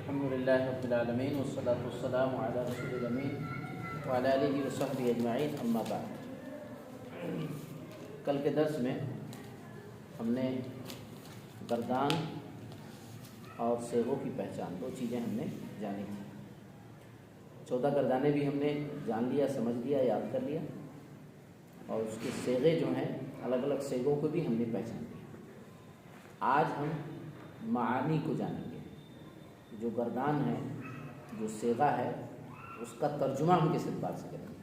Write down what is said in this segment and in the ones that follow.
الحمدللہ رب العالمین والصلاة والسلام علی رسول الامین وعلی آلہ وصحبہ اجمعین، اما بعد۔ کل کے درس میں ہم نے گردان اور صیغوں کی پہچان، دو چیزیں ہم نے جانی تھیں۔ 14 گردانے بھی ہم نے جان لیا، سمجھ لیا، یاد کر لیا، اور اس کے صیغے جو ہیں الگ الگ صیغوں کو بھی ہم نے پہچان لیا۔ آج ہم معانی کو جانیں گے۔ جو گردان ہے، جو صیغہ ہے، اس کا ترجمہ ہم کس اعتبار سے کریں گے،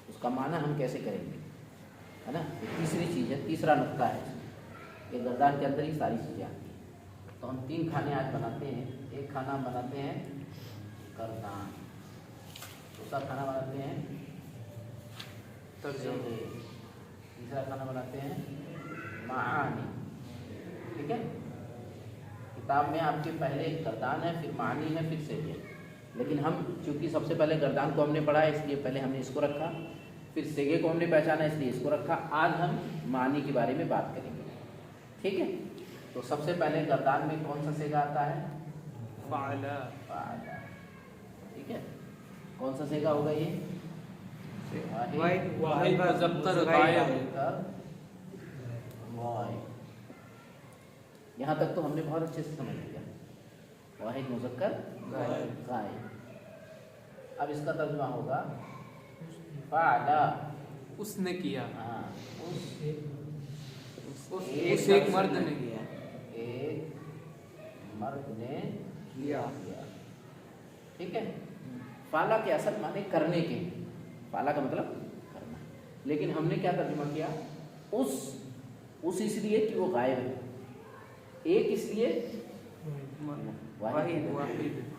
اس کا معنی ہم کیسے کریں گے، ہے نا؟ یہ تیسری چیز ہے، تیسرا نقطہ ہے کہ گردان کے اندر ہی ساری چیزیں آتی ہیں۔ تو ہم 3 کھانے آج بناتے ہیں۔ ایک کھانا ہم بناتے ہیں گردان، دوسرا کھانا بناتے ہیں ترجمے، تیسرا کھانا بناتے ہیں معانی۔ ٹھیک ہے؟ کتاب میں آپ کے پہلے گردان ہے، پھر معانی ہے، پھر صیغے۔ لیکن ہم چونکہ سب سے پہلے گردان کو ہم نے پڑھا ہے، اس لیے پہلے ہم نے اس کو رکھا، پھر صیغے کو ہم نے پہچانا، اس لیے اس کو رکھا۔ آج ہم معانی کے بارے میں بات کریں گے۔ ٹھیک ہے؟ تو سب سے پہلے گردان میں کون سا صیغہ آتا ہے؟ فعل۔ ٹھیک ہے، کون سا صیغہ ہوگا یہ؟ واحد مذکر غائب۔ یہاں تک تو ہم نے بہت اچھے سے سمجھ لیا، واحد مذکر غائب۔ اب اس کا ترجمہ ہوگا فعل، اس نے کیا، ہاں، اس ایک مرد نے کیا، ایک مرد نے کیا۔ ٹھیک ہے؟ فعل کے اصل معنی کرنے کے، فعل کا مطلب کرنا، لیکن ہم نے کیا ترجمہ کیا؟ اس لیے کہ وہ غائب ہے، ایک اس لیے واحد،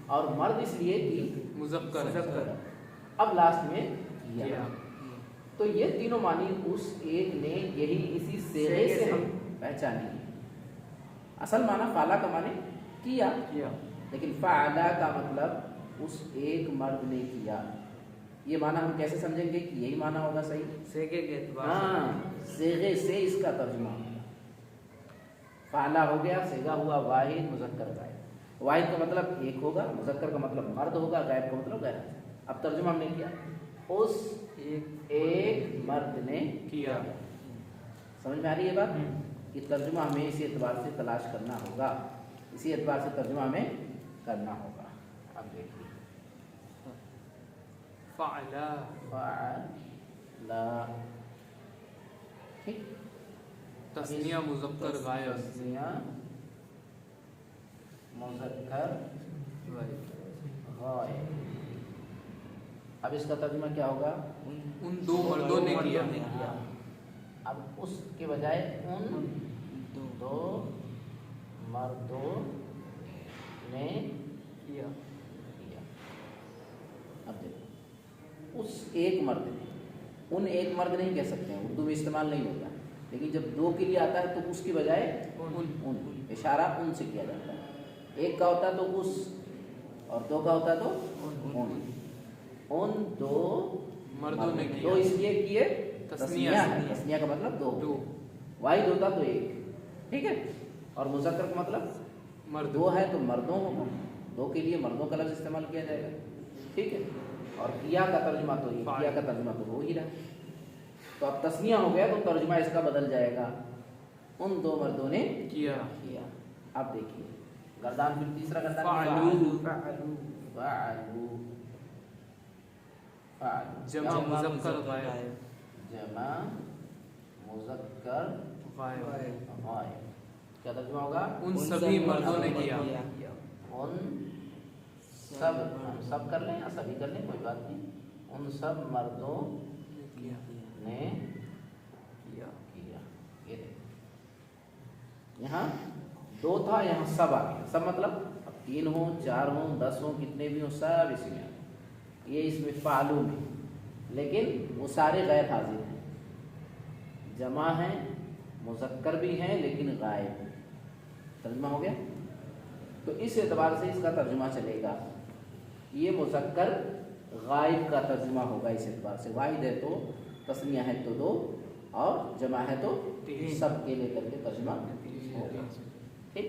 اور مرد اس لیے کہ مذکر۔ اب لاسٹ میں کیا۔ تو یہ تینوں معنی اس ایک نے یہی اسی صیغے سے ہم پہچانی ہے۔ اصل معنی فعل کا معنی کیا، لیکن فعل کا مطلب اس ایک مرد نے کیا۔ یہ معنی ہم کیسے سمجھیں گے کہ یہی معنی ہوگا صحیح؟ صیغے کے اعتبار سے، ہاں، صیغے سے اس کا ترجمہ ہوگا۔ فعل ہو گیا، صیغہ ہوا واحد مذکر غائب۔ واحد کا مطلب ایک ہوگا، مذکر کا مطلب مرد ہوگا، غائب کا مطلب غیر۔ اب ترجمہ ہم نے کیا، اس ایک مرد نے کیا۔ سمجھ میں آ رہی ہے بات؟ کہ ترجمہ ہمیں اسی اعتبار سے تلاش کرنا ہوگا، اسی اعتبار سے ترجمہ ہمیں کرنا ہوگا۔ اب دیکھیے فعل، ٹھیک، تثنیہ مذکر غائب، تثنیہ مذکر غائب۔ اب اس کا ترجمہ کیا ہوگا؟ ان 2 مردوں نے کیا۔ اب اس کے بجائے ان 2 مردوں نے کیا۔ اب دیکھو، اس ایک مرد نے، ان ایک مرد نہیں کہہ سکتے ہیں، اردو میں استعمال نہیں ہوتا، لیکن جب 2 کے لیے آتا ہے تو اس کی بجائے ان، اشارہ ان سے کیا جاتا ہے۔ ایک کا ہوتا تو اس، اور 2 کا ہوتا تو ان 2 مردوں نے کیا۔ 2 اس لیے کیے، تثنیہ ہے، تثنیہ کا مطلب 2، واحد ہوتا تو 1۔ ٹھیک ہے؟ اور مذکر کا مطلب مرد، 2 ہے تو مردوں ہوگا، 2 کے لیے مردوں کا لفظ استعمال کیا جائے گا۔ ٹھیک ہے؟ اور کیا کا ترجمہ تو کیا کا ترجمہ تو ہو ہی رہا۔ تو اب تثنیہ ہو گیا تو ترجمہ اس کا بدل جائے گا، ان 2 مردوں نے کیا۔ اب دیکھیے گردان، پھر تیسرا گردان جمع مذکر غائب، جمع مذکر غائب، کیا ترجمہ ہوگا؟ ان سبھی مردوں نے کیا۔ ان سب، ہم سب کر لیں یا سبھی کر لیں، کوئی بات نہیں، ان سب مردوں نے کیا۔ یہ دیکھیں، یہاں 2 تھا، یہاں سب آ گیا۔ سب مطلب اب 3 ہوں، 4 ہوں، 10 ہوں، کتنے بھی ہوں، سب اسی میں آ گئے۔ یہ اس میں فعلو میں، لیکن وہ سارے غیر حاضر ہیں، جمع ہیں، مذکر بھی ہیں، لیکن غائب۔ ترجمہ ہو گیا؟ تو اس اعتبار سے اس کا ترجمہ چلے گا، یہ مذکر غائب کا ترجمہ ہوگا۔ اس اعتبار سے واحد ہے تو تثنیہ ہے تو 2، اور جمع ہے تو سب کے لے کر کے ترجمہ ہوگا۔ ٹھیک،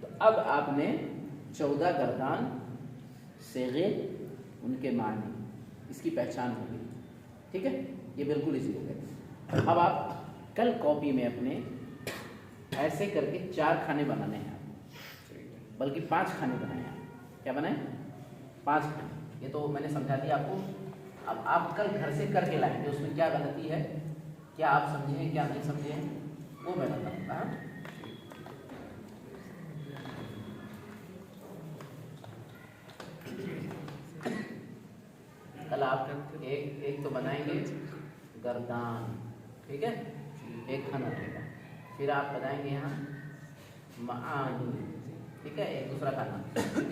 تو اب آپ نے 14 گردان صیغے ان کے معنی اس کی پہچان ہوگی. ٹھیک ہے, یہ بالکل ایزی ہو گیا. اب آپ کل کاپی میں اپنے ایسے کر کے 4 کھانے بنانے ہیں آپ, بلکہ 5 کھانے بنائے ہیں. کیا بنائیں؟ 5 کھانے. یہ تو میں نے سمجھا دیا آپ کو. اب آپ کل گھر سے کر کے لائیں گے, اس میں کیا غلطی ہے, کیا آپ سمجھے ہیں, کیا نہیں سمجھے ہیں, وہ میں بتاؤں گا. کل آپ ایک تو بنائیں گے گردان, ٹھیک ہے, ایک کھانا رہے گا. پھر آپ بتائیں گے یہاں معانی, ٹھیک ہے, ایک دوسرا کھانا.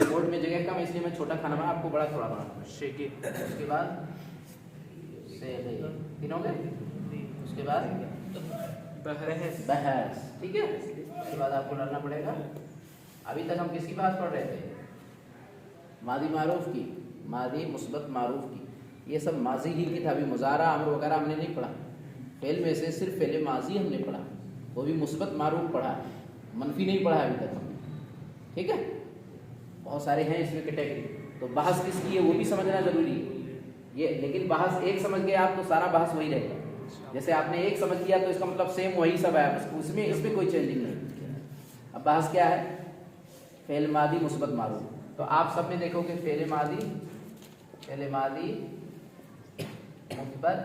بورڈ میں جگہ کم اس لیے میں چھوٹا کھانا بنا, آپ کو بڑا تھوڑا بنا. شیکی. اس کے بعد تینوں گئے. اس کے بعد بحث, ٹھیک ہے. اس کے بعد آپ کو ڈالنا پڑے گا. ابھی تک ہم کس کی بات پڑھ رہے تھے؟ ماضی معروف کی, ماضی مثبت معروف کی. یہ سب ماضی ہی کی تھا. ابھی مضارع امر وغیرہ ہم نے نہیں پڑھا. فعل میں سے صرف فعل ماضی ہم نے پڑھا, وہ بھی مثبت معروف پڑھا, منفی نہیں پڑھا ابھی تک ہم نے. ٹھیک ہے, بہت سارے ہیں اس میں کیٹیگری. تو بحث کس کی ہے وہ بھی سمجھنا ضروری ہے. یہ لیکن بحث ایک سمجھ گئے آپ تو سارا بحث وہی رہے گا. جیسے آپ نے ایک سمجھ لیا تو اس کا مطلب سیم وہی سب ہے, اس میں کوئی چینجنگ نہیں. اب بحث کیا ہے؟ فعل ماضی مثبت معروف. تو آپ سب میں دیکھو کہ فعل ماضی مثبت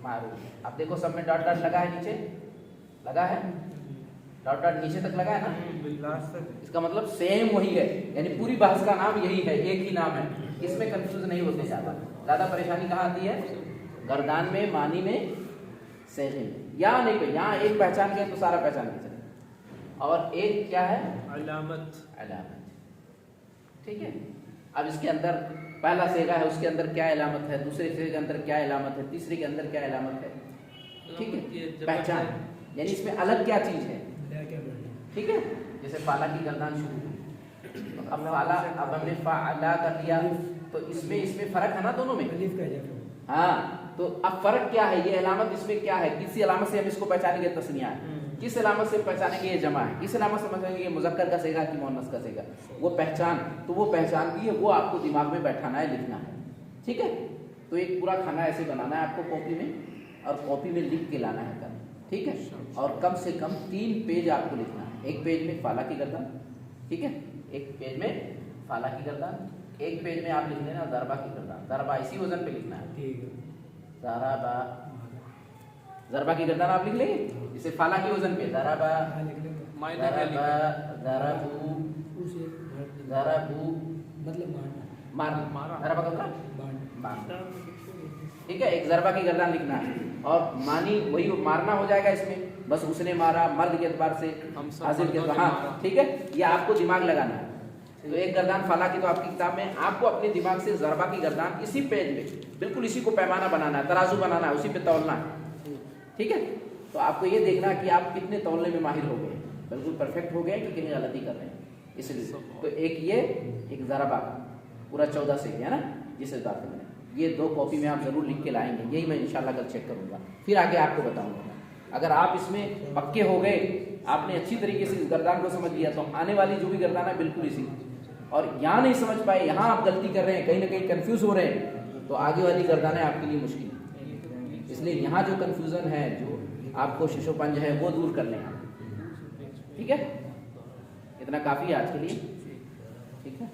معروف. اب دیکھو سب میں ڈاٹ ڈاٹ لگا ہے, نیچے لگا ہے, ڈاٹ ڈاٹ نیچے تک لگا ہے نا. اس کا مطلب سیم وہی ہے, یعنی پوری بحث کا نام یہی ہے, ایک ہی نام ہے. اس میں کنفیوز نہیں ہوتے زیادہ پریشانی کہاں آتی ہے؟ گردان میں, معنی میں, صیغے میں. یہاں نہیں پہ, یہاں ایک پہچان گئے تو سارا پہچان کے چلے. اور ایک کیا ہے؟ علامت. ٹھیک ہے. اب اس کے اندر پہلا صیغہ ہے, اس کے اندر کیا علامت ہے, دوسرے صیغے کے اندر کیا علامت ہے, تیسرے کے اندر کیا علامت ہے. ٹھیک ہے, پہچان, یعنی اس میں الگ کیا چیز ہے. ٹھیک ہے, جیسے فالا کی گردان شروع. اب فالا, اب ہم نے فاعلا کر لیا, تو اس میں فرق ہے نا دونوں میں. ہاں, تو اب فرق کیا ہے, یہ علامت اس میں کیا ہے, کسی علامت سے ہم اس کو پہچانیں گے تثنیہ ہے, کس علامت سے پہچانیں گے یہ جمع ہے, کس علامت سے پہچانیں گے یہ مذکر کا صیغہ کہ مؤنث کا صیغہ. وہ پہچان, تو وہ پہچان بھی ہے, وہ آپ کو دماغ میں بیٹھانا ہے, لکھنا ہے. ٹھیک ہے, تو ایک پورا کھانا ایسے بنانا ہے آپ کو کاپی میں, اور کاپی میں لکھ کے لانا ہے کل. ٹھیک ہے, اور کم سے کم 3 پیج آپ کو لکھنا ہے. ایک پیج میں فالا کی گردان, ٹھیک ہے, ایک پیج میں فالا کی گردان, ایک پیج میں آپ لکھ لینا ضربہ کی گردان. ضربہ اسی وزن پہ لکھنا ہے, ضربہ کی گردان آپ لکھ لیں گے. جیسے فالا کی وزن پہ ضربہ, مطلب مارنا, ضربہ کا مارنا. ٹھیک ہے, ایک ضربہ کی گردان لکھنا ہے, اور معنی وہی مارنا ہو جائے گا اس میں, بس اس نے مارا, مرد کے اعتبار سے, حاضر کے اعتبار. ہاں ٹھیک ہے, یہ آپ کو دماغ لگانا ہے. تو ایک گردان فالا کی, تو آپ کی کتاب میں آپ کو اپنے دماغ سے ضربہ کی گردان اسی پیج میں بالکل اسی کو پیمانہ بنانا ہے, ترازو بنانا ہے, اسی پہ تولنا ہے. ٹھیک ہے, تو آپ کو یہ دیکھنا کہ آپ کتنے تولنے میں ماہر ہو گئے, بالکل پرفیکٹ ہو گئے کہ کہیں غلطی کر رہے ہیں. اس لیے تو ایک ضربہ پورا 14 سے ہے نا, جس حساب سے میں نے یہ 2 کاپی میں آپ ضرور لکھ کے لائیں گے. یہی میں انشاءاللہ کل چیک کروں گا, پھر آگے آپ کو بتاؤں گا. اگر آپ اس میں پکے ہو گئے, آپ نے اچھی طریقے سے اس گردان کو سمجھ لیا, تو آنے والی جو بھی گردان ہے بالکل اسی. اور یہاں نہیں سمجھ پائے, یہاں آپ غلطی کر رہے ہیں, کہیں نہ کہیں کنفیوز ہو رہے ہیں, تو آگے والی گردانیں آپ کے لیے مشکل ہیں. اس لیے یہاں جو کنفیوژن ہے, جو آپ کو شش و پنج ہے, وہ دور کر لیں. ٹھیک ہے, اتنا کافی ہے آج کے لیے. ٹھیک ہے,